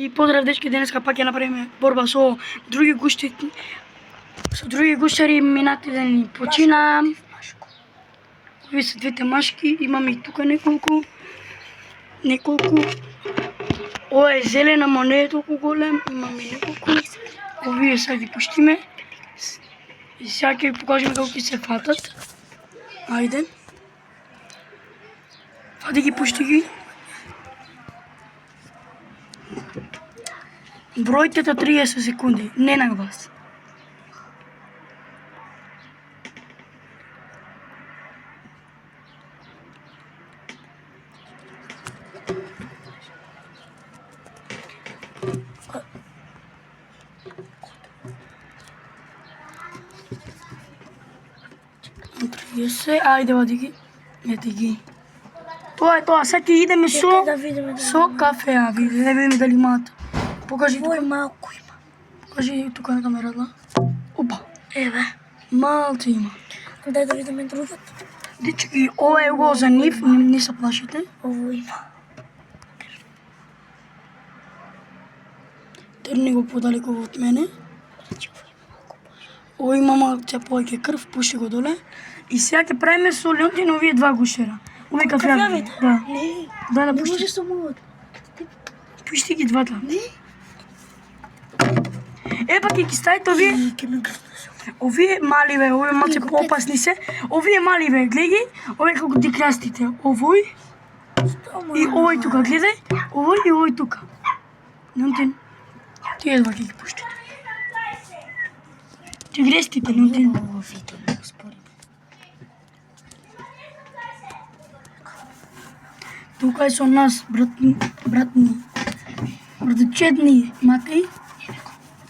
И поздрав дечки, денеска пак ќе направиме борба со други гуштари. Со други гуштари минати ден почина. Овие се двете машки, имаме и тука неколку. Ова е зелена, но не е толку голем, имаме неколку. Овие сега ги пуштиме. И сега ќе ви покажеме како ќе се фатат. Ајде. Фати ги, пушти ги. Бројката 30 секунди, не на глас. Ајде, вади ги. Ете ги. Тоа е тоа, сега ќе идеме со кафе, види, да видиме дали имаат. Покажи тука. Овој малку има. Покажи тука на камерата. Опа. Еве. Малце има. Дај да видиме другиот. Дечки, ова е угол за нив, не се плашите. Ово има. Трни го подалеку од мене. Ово има малце повеќе крв, пуши го доле. И сега ќе правиме со Леонтин овие два гушера. Овие кафеавите. Да. Не. Да, Не пушти. може со мојот. Пушти ги двата. Не. Епа ќе ги ставите овие. Ќе ме грзнеш. Овие мали бе, овие малце поопасни се. Овие мали бе, гледај, овие како ти крастите. Овој и овој тука, гледај. Овој и овој тука. Леонтин, тие два ќе ги пуштите. Ти грестите, Леонтин. Ово видео не го спорим. Тука е со нас, братучетни Матеј.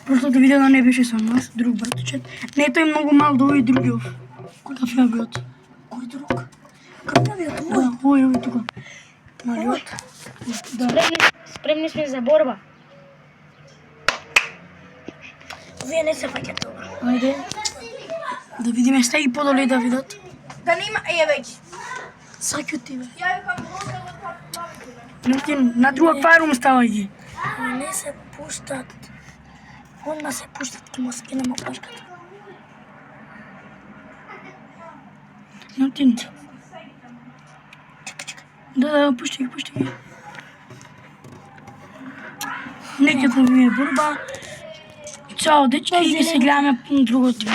Прошлото видео не беше со нас, друг братучет. Не, тој е многу мал до овој другиот. Кафеавиот. Кој друг? Кафеавиот Да, мој. овој тука. Малиот. Да. Спремни сме за борба. Вие не се фаќате добро. Ајде. Да видиме, стай ги подоле да видат. Да нема, веќе. Сакјот ти бе. Ја викам Леонтин, на друг аквариум ставај ги. Не се пуштат. Онда се пуштат, ќе му скинемо плашката. Леонтин. Да, пушти ги. Нека да ви е борба. Чао, дечки, и се гледаме другото.